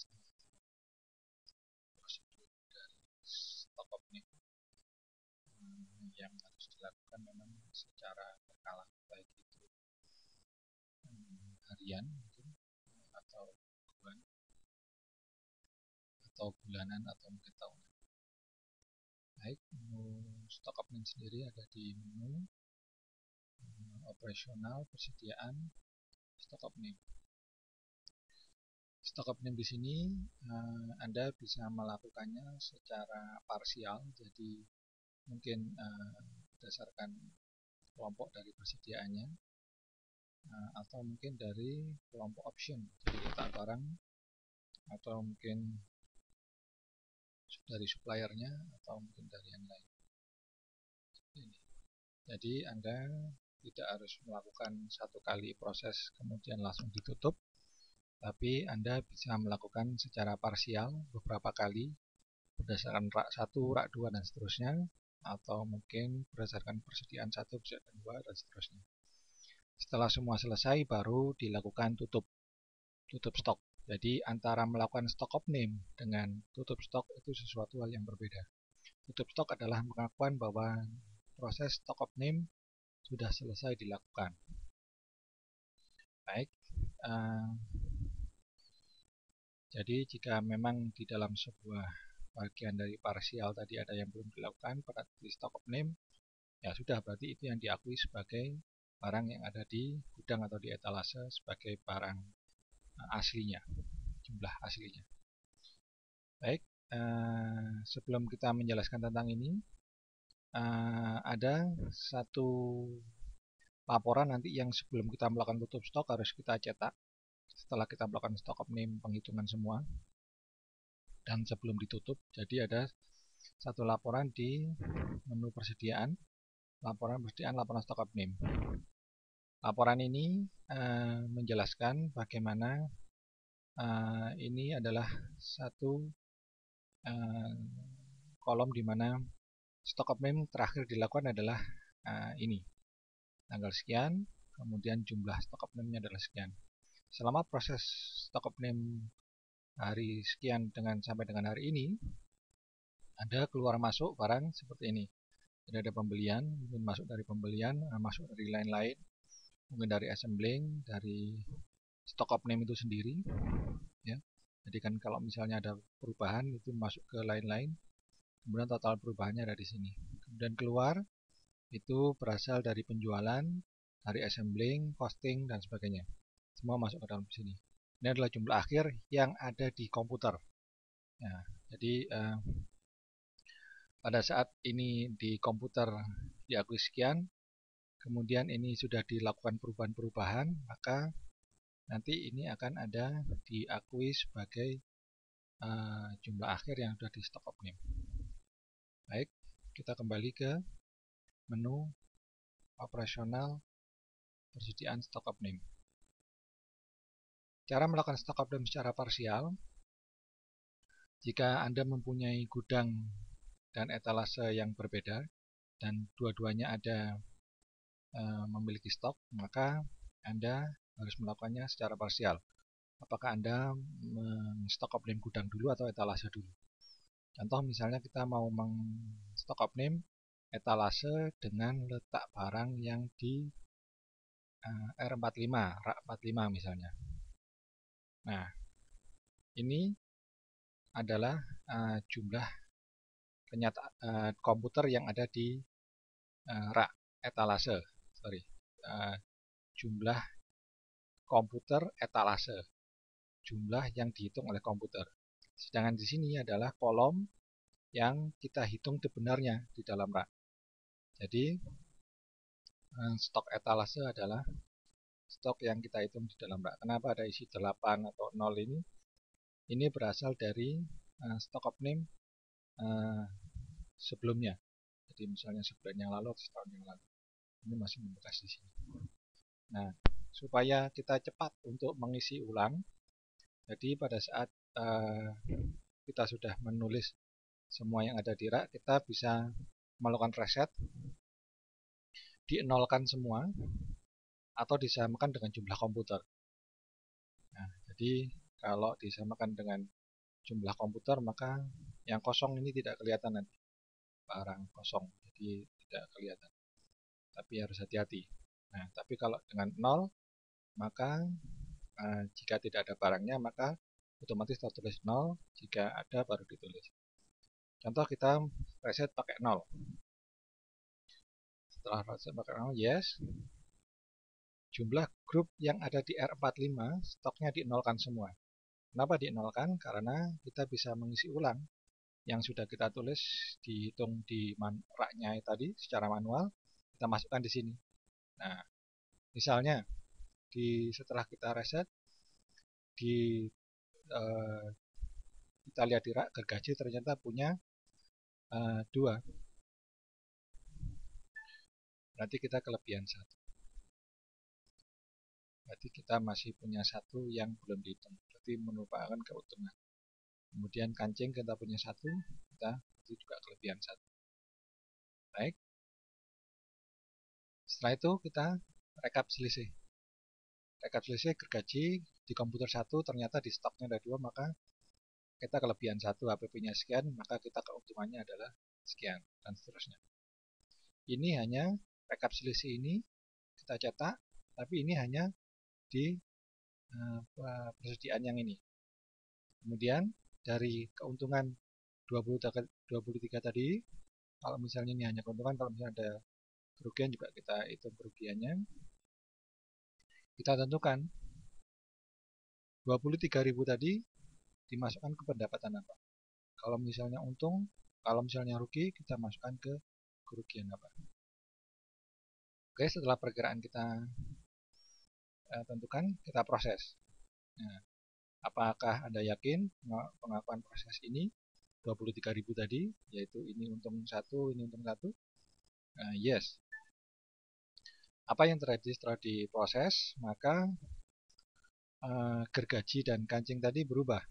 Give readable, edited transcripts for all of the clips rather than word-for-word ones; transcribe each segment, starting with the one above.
menjelaskan prosedur dari stok opening yang harus dilakukan memang secara berkala, baik itu harian mungkin, atau mingguan, atau bulanan, atau mungkin tahunan. Baik, menu stok opening sendiri ada di menu operasional, persediaan, stok opening. Stok opening di sini Anda bisa melakukannya secara parsial, jadi mungkin berdasarkan kelompok dari persediaannya, atau mungkin dari kelompok option, jadi letak barang, atau mungkin dari suppliernya, atau mungkin dari yang lain. Jadi Anda tidak harus melakukan satu kali proses kemudian langsung ditutup, tapi Anda bisa melakukan secara parsial beberapa kali berdasarkan rak 1, rak 2, dan seterusnya, atau mungkin berdasarkan persediaan 1, persediaan 2, dan seterusnya. Setelah semua selesai baru dilakukan tutup stok. Jadi antara melakukan stock opening dengan tutup stok itu sesuatu hal yang berbeda. Tutup stok adalah pengakuan bahwa proses stock opening sudah selesai dilakukan. Baik, jadi jika memang di dalam sebuah bagian dari parsial tadi ada yang belum dilakukan pada di stock opening, ya sudah, berarti itu yang diakui sebagai barang yang ada di gudang atau di etalase sebagai barang aslinya, jumlah aslinya. Baik, sebelum kita menjelaskan tentang ini, ada satu laporan nanti yang sebelum kita melakukan tutup stok harus kita cetak setelah kita melakukan stock opening, penghitungan semua, dan sebelum ditutup. Jadi ada satu laporan di menu persediaan, laporan stock opening. Laporan ini menjelaskan bagaimana ini adalah satu kolom di mana stock opening terakhir dilakukan adalah ini, tanggal sekian, kemudian jumlah stock opening-nya adalah sekian. Selama proses stock opening hari sekian sampai dengan hari ini, ada keluar masuk barang seperti ini. Jadi ada pembelian, mungkin masuk dari pembelian, masuk dari lain-lain, mungkin dari assembling, dari stock opening itu sendiri, ya. Jadi kan kalau misalnya ada perubahan itu masuk ke lain-lain, kemudian total perubahannya ada di sini. Kemudian keluar itu berasal dari penjualan, dari assembling, costing, dan sebagainya. Semua masuk ke dalam sini. Ini adalah jumlah akhir yang ada di komputer. Nah, jadi pada saat ini di komputer diakui sekian, kemudian ini sudah dilakukan perubahan-perubahan, maka nanti ini akan ada diakui sebagai jumlah akhir yang sudah di stock opening. Baik, kita kembali ke menu operasional persediaan stock opening. Cara melakukan stock opening secara parsial, jika Anda mempunyai gudang dan etalase yang berbeda dan dua-duanya ada memiliki stok, maka Anda harus melakukannya secara parsial. Apakah Anda men-stock opening gudang dulu atau etalase dulu? Contoh misalnya kita mau men-stock opening etalase dengan letak barang yang di R45, rak 45 misalnya. Nah, ini adalah jumlah komputer yang ada di rak etalase, jumlah komputer etalase, jumlah yang dihitung oleh komputer. Sedangkan di sini adalah kolom yang kita hitung sebenarnya di dalam rak. Jadi stok etalase adalah stok yang kita hitung di dalam rak. Kenapa ada isi 8 atau 0 ini? Ini berasal dari stok opening sebelumnya. Jadi misalnya sebulan yang lalu atau setahun yang lalu. Ini masih membekas di sini. Nah, supaya kita cepat untuk mengisi ulang, jadi pada saat kita sudah menulis semua yang ada di rak, kita bisa melakukan reset, dienolkan semua, atau disamakan dengan jumlah komputer. Nah, jadi Kalau disamakan dengan jumlah komputer, maka yang kosong ini tidak kelihatan nanti. Barang kosong, jadi tidak kelihatan. Tapi harus hati-hati. Nah, tapi kalau dengan 0, maka jika tidak ada barangnya, maka otomatis tertulis 0. Jika ada, baru ditulis. Contoh kita reset pakai 0. Setelah reset pakai 0, yes. Jumlah grup yang ada di R45 stoknya dinolkan semua. Kenapa dinolkan? Karena kita bisa mengisi ulang yang sudah kita tulis, dihitung di raknya tadi secara manual, kita masukkan di sini. Nah, misalnya setelah kita reset, kita lihat di rak gergaji ternyata punya 2. Berarti kita kelebihan 1. Berarti kita masih punya 1 yang belum dihitung. Berarti merupakan keuntungan. Kemudian kancing kita punya 1, itu juga kelebihan 1. Baik. Setelah itu kita rekap selisih. Rekap selisih gergaji di komputer 1 ternyata di stoknya ada 2, maka kita kelebihan 1, HPP-nya sekian, maka kita keuntungannya adalah sekian, dan seterusnya. Ini hanya rekap selisih ini kita cetak, tapi ini hanya di persediaan yang ini. Kemudian dari keuntungan 23 tadi, kalau misalnya ini hanya keuntungan, kalau misalnya ada kerugian juga kita hitung kerugiannya. Kita tentukan 23.000 tadi dimasukkan ke pendapatan apa. Kalau misalnya untung, kalau misalnya rugi, kita masukkan ke kerugian apa. Oke, setelah perkiraan kita tentukan, kita proses. Nah, apakah Anda yakin pengakuan proses ini 23.000 tadi, yaitu ini untung 1, ini untung 1? Yes. Apa yang terjadi setelah diproses? Maka gergaji dan kancing tadi berubah.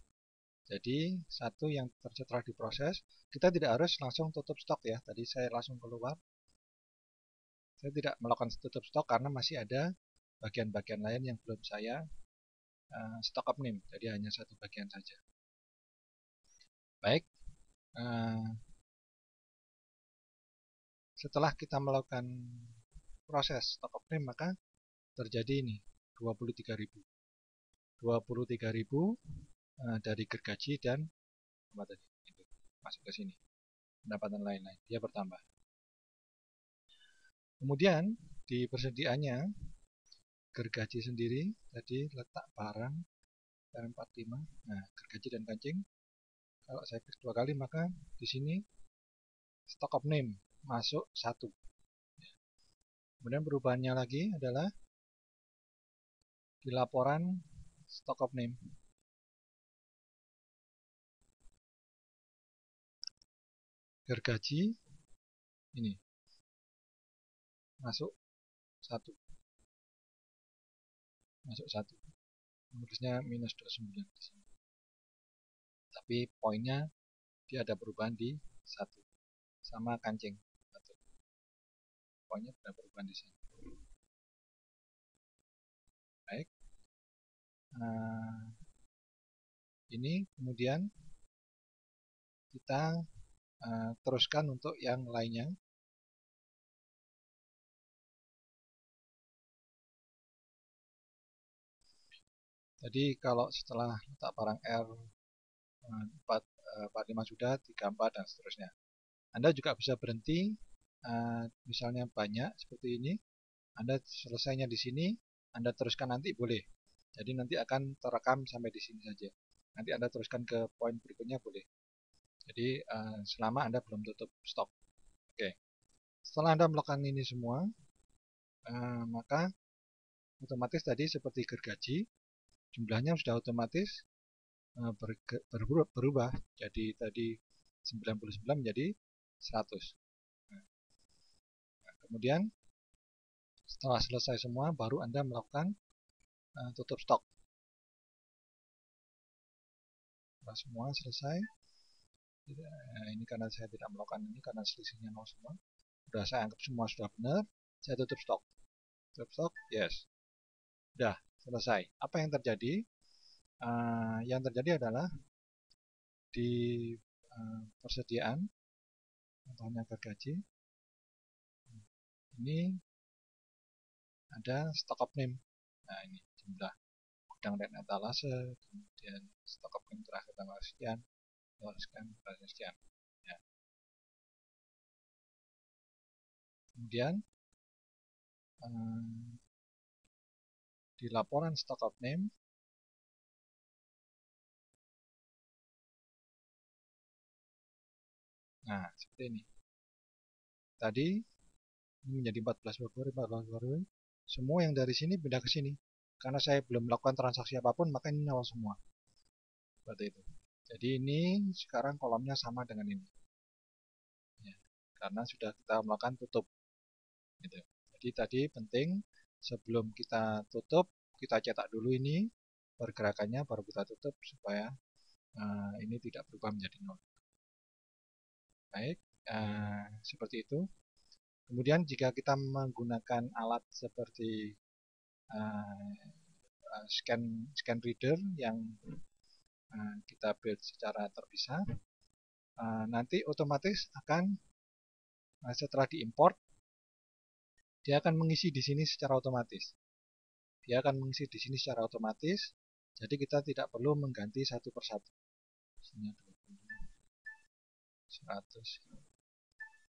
Jadi satu yang setelah diproses, kita tidak harus langsung tutup stok ya. Tadi saya langsung keluar. Saya tidak melakukan tutup stok karena masih ada bagian-bagian lain yang belum saya stock up name. Jadi hanya satu bagian saja. Baik. Setelah kita melakukan proses stock up name, maka terjadi ini 23.000. 23.000 dari gergaji dan apa tadi? Itu masuk ke sini. Pendapatan lain-lain dia bertambah. Kemudian di persediaannya gergaji sendiri tadi letak barang R45. Nah, gergaji dan kancing kalau saya klik 2 kali, maka di sini stock of name masuk 1. Kemudian perubahannya lagi adalah di laporan stock of name. Gergaji ini masuk 1. Masuk 1. Nulisnya minus 29 di sini. Tapi poinnya dia ada perubahan di 1. Sama kancing 1. Poinnya ada perubahan di sini. Baik. Ini kemudian kita teruskan untuk yang lainnya. Jadi kalau setelah letak barang R45 sudah, 34 dan seterusnya. Anda juga bisa berhenti, misalnya banyak seperti ini. Anda selesainya di sini, Anda teruskan nanti boleh. Jadi nanti akan terekam sampai di sini saja. Nanti Anda teruskan ke poin berikutnya boleh. Jadi selama Anda belum tutup stok. Oke. Setelah Anda melakukan ini semua, maka otomatis tadi seperti gergaji, jumlahnya sudah otomatis berubah. Jadi tadi 99 menjadi 100. Nah, kemudian setelah selesai semua, baru Anda melakukan tutup stok. Setelah semua selesai, ini karena saya tidak melakukan ini karena selisihnya 0 semua. Sudah saya anggap semua sudah benar, saya tutup stok. Tutup stok, yes. Sudah selesai. Apa yang terjadi? yang terjadi adalah di persediaan contohnya gergaji ini ada stock of name. Nah ini jumlah gudang dan etalase, kemudian stock of name terakhir tanggal sekian, tanggal sekian. Ya. Kemudian di laporan stock of name nah seperti ini. Tadi ini menjadi 14 Februari, 14 Februari. Semua yang dari sini pindah ke sini. Karena saya belum melakukan transaksi apapun, maka ini nol semua. Seperti itu. Jadi ini sekarang kolomnya sama dengan ini. Ya, karena sudah kita melakukan tutup. Gitu. Jadi tadi penting sebelum kita tutup, kita cetak dulu ini pergerakannya, baru kita tutup supaya ini tidak berubah menjadi nol. Baik, seperti itu. Kemudian jika kita menggunakan alat seperti scan reader yang kita build secara terpisah, nanti otomatis akan setelah diimport dia akan mengisi di sini secara otomatis. Dia akan mengisi di sini secara otomatis, jadi kita tidak perlu mengganti satu persatu. 100.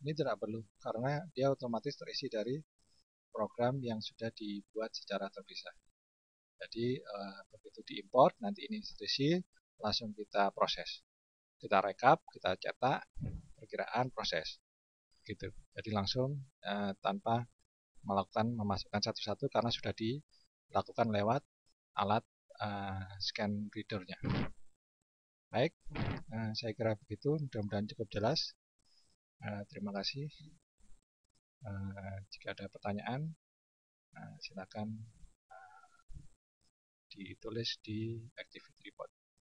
Ini tidak perlu karena dia otomatis terisi dari program yang sudah dibuat secara terpisah. Jadi begitu diimport nanti ini terisi langsung kita proses. Kita rekap, kita cetak, perkiraan, proses. Gitu. Jadi langsung tanpa memasukkan satu-satu karena sudah dilakukan lewat alat scan readernya. Baik, saya kira begitu. Mudah-mudahan cukup jelas. Terima kasih. Jika ada pertanyaan, silakan ditulis di activity report.